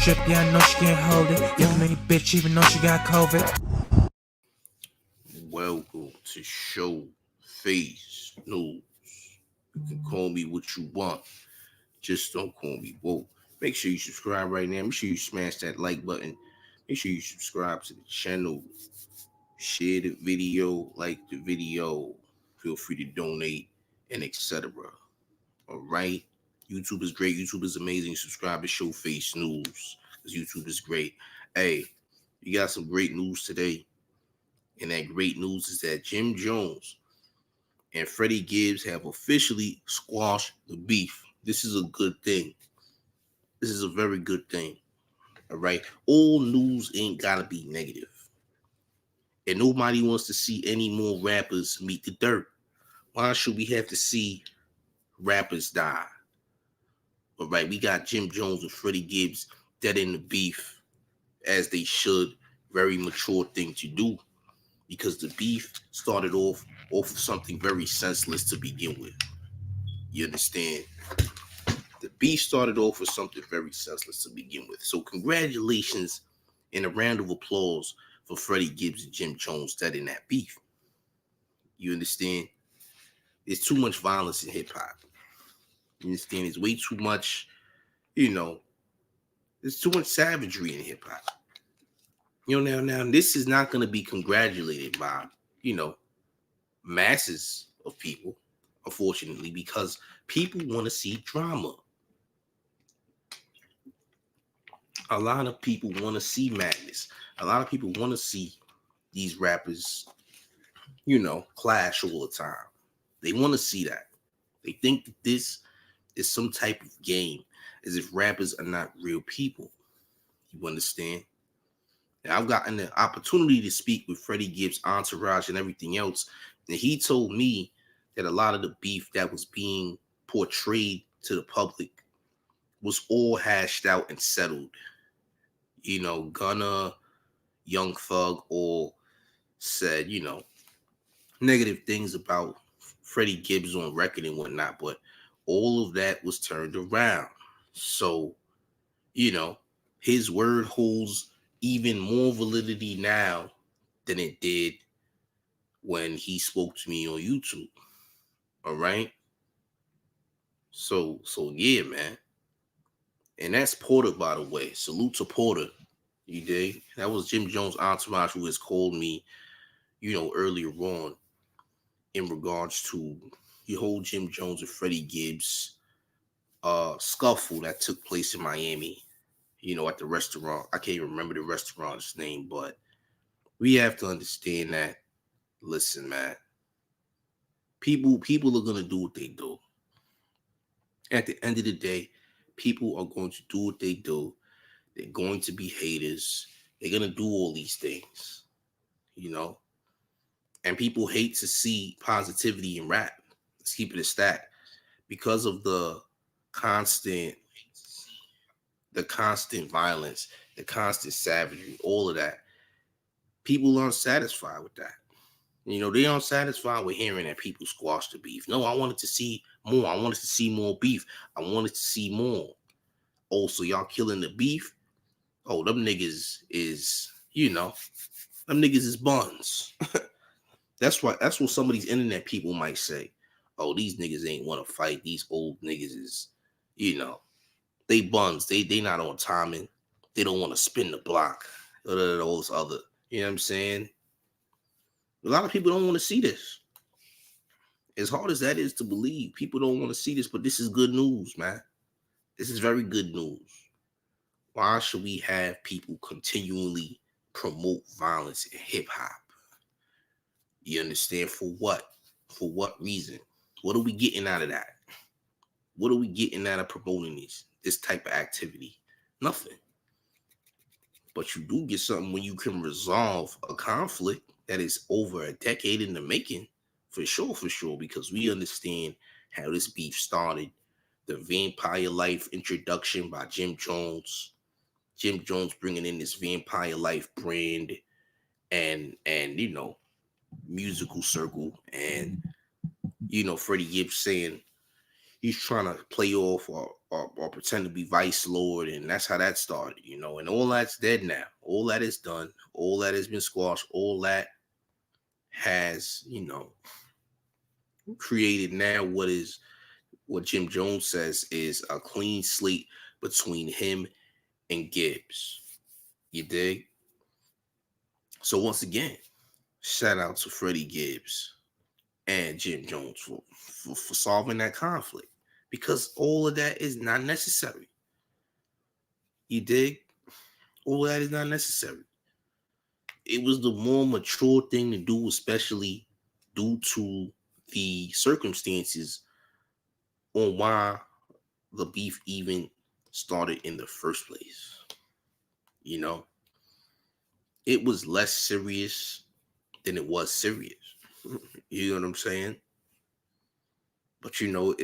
strip, yeah, I know she can't hold it. Give him any bitch, even though she got COVID. Welcome to Show Face News. You can call me what you want. Just don't call me woke. Make sure you subscribe right now. Make sure you smash that like button. Make sure you subscribe to the channel. Share the video, like the video. Feel free to donate and etc. All right. YouTube is great. YouTube is amazing. Subscribe to Show Face News because YouTube is great. Hey, you got some great news today. And that great news is that Jim Jones and Freddie Gibbs have officially squashed the beef. This is a good thing. This is a very good thing. All right. All news ain't gotta be negative. And nobody wants to see any more rappers meet the dirt. Why should we have to see rappers die? All right, we got Jim Jones and Freddie Gibbs dead in the beef, as they should. Very mature thing to do, because the beef started off of something very senseless to begin with. You understand? The beef started off with something very senseless to begin with. So congratulations and a round of applause for Freddie Gibbs and Jim Jones dead in that beef. You understand? There's too much violence in hip-hop. You understand? There's way too much, there's too much savagery in hip-hop. Now this is not going to be congratulated by, masses of people, unfortunately, because people want to see drama. A lot of people want to see madness. A lot of people want to see these rappers, clash all the time. They want to see that. They think that this is some type of game, as if rappers are not real people. You understand? Now, I've gotten the opportunity to speak with Freddie Gibbs' entourage and everything else, and he told me that a lot of the beef that was being portrayed to the public was all hashed out and settled. Gunna, Young Thug all said, negative things about Freddie Gibbs on record and whatnot, but all of that was turned around. So, his word holds even more validity now than it did when he spoke to me on YouTube. All right. So yeah, man. And that's Porter, by the way. Salute to Porter. You dig? That was Jim Jones' entourage who has called me, earlier on in regards to the whole Jim Jones and Freddie Gibbs scuffle that took place in Miami, at the restaurant. I can't remember the restaurant's name, but we have to understand that, listen, man, people are going to do what they do. At the end of the day, people are going to do what they do. They're going to be haters. They're going to do all these things, And people hate to see positivity in rap. Let's keep it a stack. Because of the constant violence, the constant savagery, all of that, people aren't satisfied with that. They aren't satisfied with hearing that people squash the beef. No, I wanted to see more. I wanted to see more beef. I wanted to see more. Oh, so y'all killing the beef? Oh, them niggas is, them niggas is buns. That's what some of these internet people might say. Oh, these niggas ain't want to fight. These old niggas is, they buns. They not on timing. They don't want to spin the block. All those other, you know what I'm saying? A lot of people don't want to see this. As hard as that is to believe, people don't want to see this, but this is good news, man. This is very good news. Why should we have people continually promote violence in hip-hop? You understand? For what? For what reason? What are we getting out of that? What are we getting out of promoting this type of activity? Nothing. But you do get something when you can resolve a conflict that is over a decade in the making. For sure, because we understand how this beef started. The Vampire Life introduction by Jim Jones. Jim Jones bringing in this Vampire Life brand and musical circle. And, Freddie Gibbs saying, he's trying to play off or pretend to be vice lord, and that's how that started, you know. And all that's dead now. All that is done. All that has been squashed. All that has, you know, created now what Jim Jones says is a clean slate between him and Gibbs. You dig? So once again, shout out to Freddie Gibbs and Jim Jones for solving that conflict, because all of that is not necessary. You dig? All that is not necessary. It was the more mature thing to do, especially due to the circumstances on why the beef even started in the first place. You know, it was less serious than it was serious. You know what I'm saying? But you know,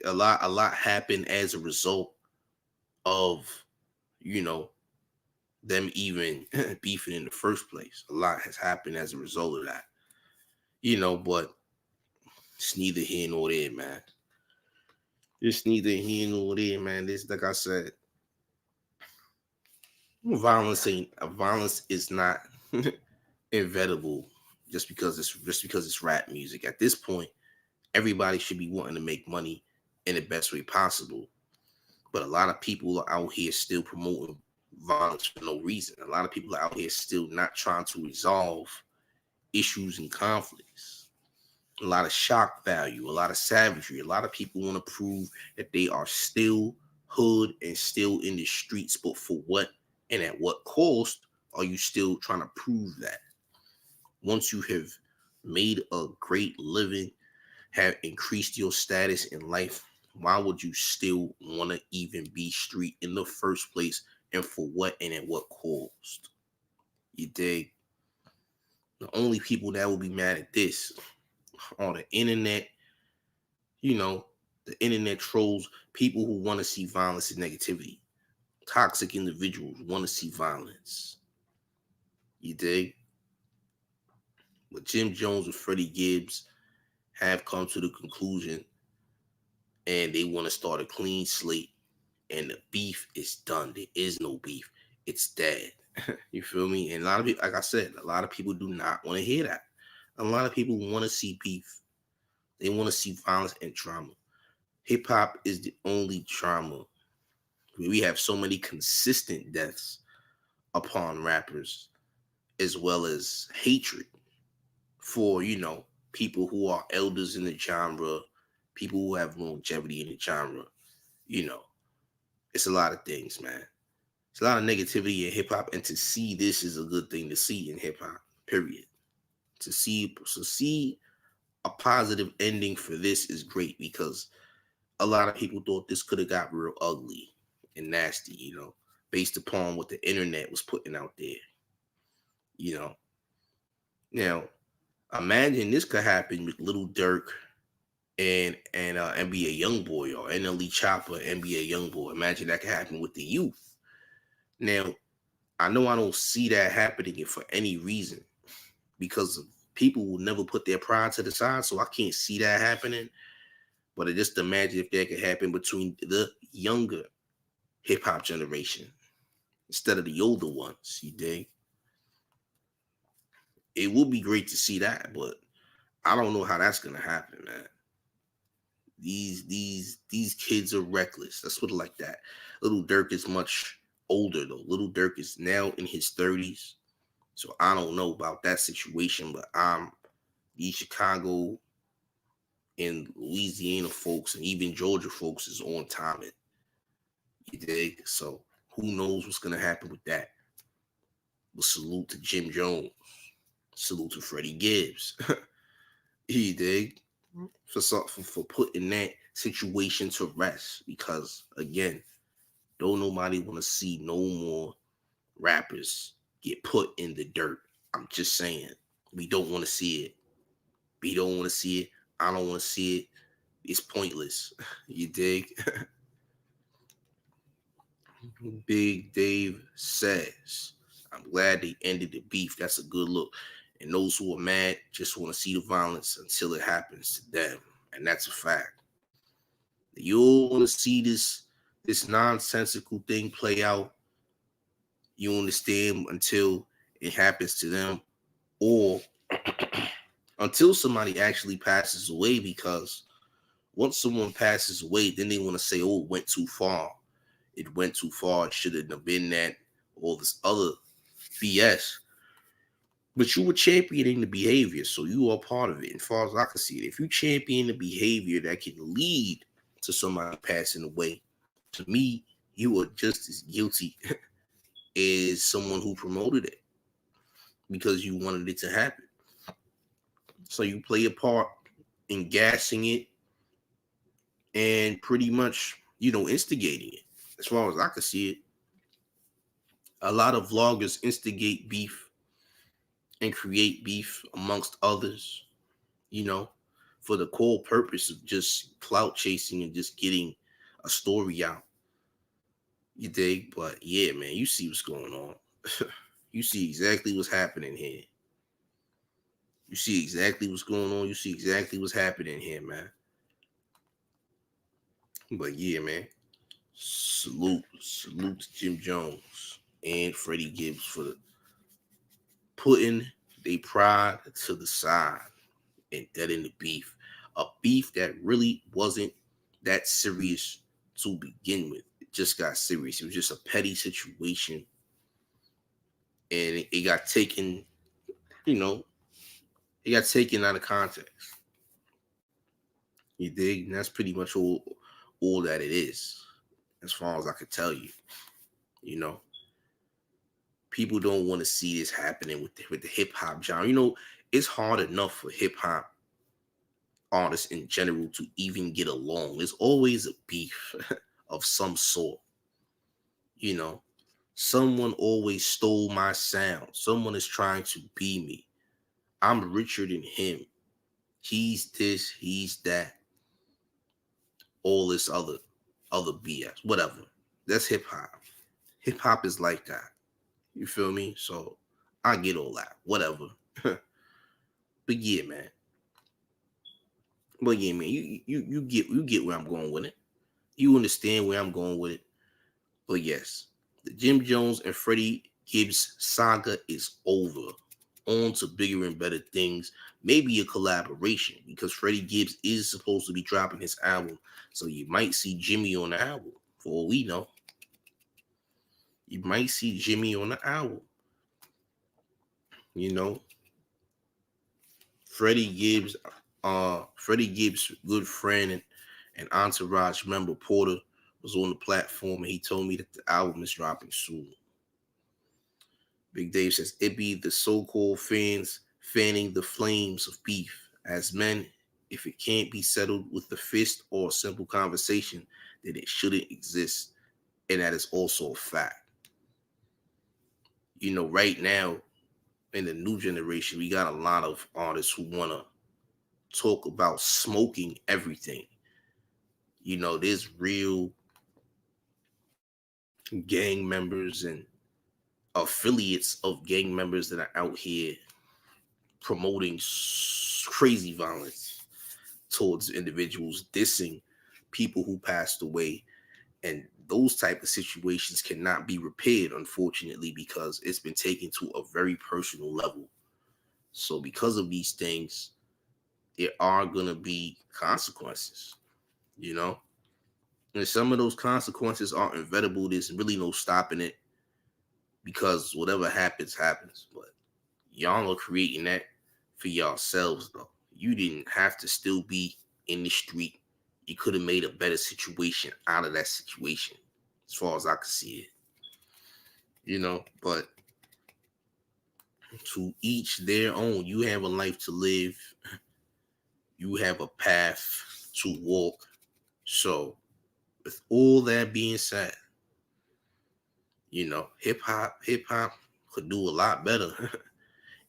a lot happened as a result of, you know, them even beefing in the first place. A lot has happened as a result of that. You know, but it's neither here nor there, man. It's neither here nor there, man. This, like I said, violence is not inevitable just because it's rap music. At this point, everybody should be wanting to make money in the best way possible. But a lot of people are out here still promoting violence for no reason. A lot of people are out here still not trying to resolve issues and conflicts. A lot of shock value, a lot of savagery. A lot of people want to prove that they are still hood and still in the streets, but for what and at what cost are you still trying to prove that? Once you have made a great living, have increased your status in life, why would you still want to even be street in the first place, and for what and at what cost? You dig? The only people that will be mad at this are the internet, you know, the internet trolls, people who want to see violence and negativity. Toxic individuals want to see violence. You dig? But Jim Jones and Freddie Gibbs have come to the conclusion, and they want to start a clean slate, and the beef is done. There is no beef. It's dead. You feel me? And a lot of people, like I said, a lot of people do not want to hear that. A lot of people want to see beef. They want to see violence and drama. Hip hop is the only drama. We have so many consistent deaths upon rappers, as well as hatred for, you know, people who are elders in the genre, people who have longevity in the genre. You know, it's a lot of things, man. It's a lot of negativity in hip hop, and to see this is a good thing to see in hip hop. Period. To see a positive ending for this is great, because a lot of people thought this could have got real ugly and nasty, you know, based upon what the internet was putting out there. You know, now imagine this could happen with Little Dirk and NBA YoungBoy, or NLE Chopper, NBA YoungBoy. Imagine that could happen with the youth. Now, I know I don't see that happening for any reason, because people will never put their pride to the side, so I can't see that happening. But I just imagine if that could happen between the younger hip hop generation instead of the older ones. You dig? It would be great to see that, but I don't know how that's gonna happen, man. These kids are reckless. Let's put it like that. Little Dirk is much older though. Little Dirk is now in his 30s. So I don't know about that situation, but these Chicago and Louisiana folks and even Georgia folks is on timing. You dig? So who knows what's gonna happen with that? But salute to Jim Jones. Salute to Freddie Gibbs. You dig? For putting that situation to rest, because again, don't nobody want to see no more rappers get put in the dirt. I'm just saying, we don't want to see it. We don't want to see it. I don't want to see it. It's pointless. You dig? Big Dave says, I'm glad they ended the beef. That's a good look. And those who are mad just want to see the violence until it happens to them. And that's a fact. You all want to see this nonsensical thing play out. You understand, until it happens to them, or until somebody actually passes away, because once someone passes away, then they want to say, oh, it went too far. It went too far. It shouldn't have been that. All this other BS. But you were championing the behavior, so you are part of it. And as far as I can see it, if you champion the behavior that can lead to somebody passing away, to me, you are just as guilty as someone who promoted it because you wanted it to happen. So you play a part in gassing it and pretty much, instigating it. As far as I can see it, a lot of vloggers instigate beef and create beef amongst others, for the core purpose of just clout chasing and just getting a story out. You dig? But yeah, man, you see what's going on. You see exactly what's happening here. You see exactly what's going on. You see exactly what's happening here, man. But yeah, man. Salute to Jim Jones and Freddie Gibbs for putting their pride to the side and that in the beef. A beef that really wasn't that serious to begin with. It just got serious. It was just a petty situation. And it got taken, it got taken out of context. You dig? And that's pretty much all that it is, as far as I could tell you. People don't want to see this happening with the hip hop genre. It's hard enough for hip hop artists in general to even get along. There's always a beef of some sort. Someone always stole my sound. Someone is trying to be me. I'm richer than him. He's this, he's that. All this other BS, whatever. That's hip hop. Hip hop is like that. You feel me? So I get all that, whatever. But yeah, man. You get where I'm going with it. You understand where I'm going with it. But yes, the Jim Jones and Freddie Gibbs saga is over. On to bigger and better things. Maybe a collaboration, because Freddie Gibbs is supposed to be dropping his album. So you might see Jimmy on the album. For all we know. You might see Jimmy on the album. Freddie Gibbs' good friend and entourage member Porter was on the platform, and he told me that the album is dropping soon. Big Dave says it be the so-called fans fanning the flames of beef. As men, if it can't be settled with the fist or a simple conversation, then it shouldn't exist. And that is also a fact. Right now, in the new generation, we got a lot of artists who want to talk about smoking everything. There's real gang members and affiliates of gang members that are out here promoting crazy violence towards individuals, dissing people who passed away. And those type of situations cannot be repaired, unfortunately, because it's been taken to a very personal level. So because of these things, there are going to be consequences, And some of those consequences are inevitable. There's really no stopping it, because whatever happens, happens. But y'all are creating that for yourselves, though. You didn't have to still be in the street. You could have made a better situation out of that situation, as far as I can see it. But to each their own. You have a life to live. You have a path to walk. So, with all that being said, hip hop could do a lot better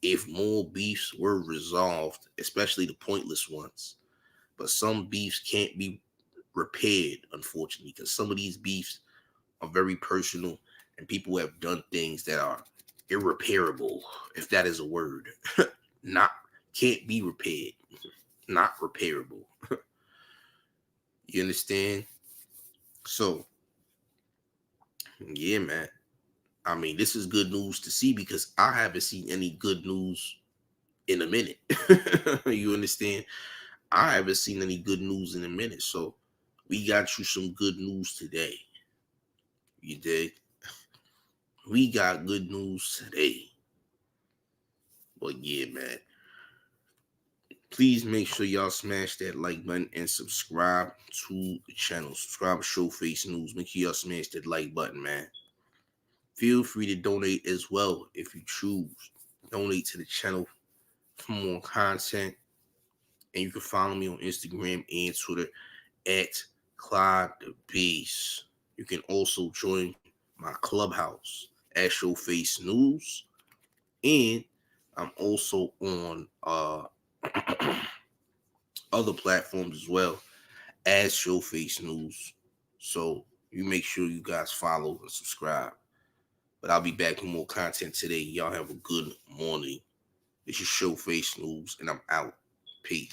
if more beefs were resolved, especially the pointless ones. But some beefs can't be repaired, unfortunately, because some of these beefs are very personal, and people have done things that are irreparable, if that is a word. Can't be repaired, not repairable. You understand? So, yeah, man. I mean, this is good news to see because I haven't seen any good news in a minute. You understand? I haven't seen any good news in a minute. So, we got you some good news today. You dig? We got good news today. But yeah, man. Please make sure y'all smash that like button and subscribe to the channel. Subscribe to Showface News. Make sure y'all smash that like button, man. Feel free to donate as well if you choose. Donate to the channel for more content. And you can follow me on Instagram and Twitter at KLIDEDABEAST. You can also join my clubhouse at Showface News. And I'm also on other platforms as well as Showface News. So you make sure you guys follow and subscribe. But I'll be back with more content today. Y'all have a good morning. This is Showface News, and I'm out. Peace.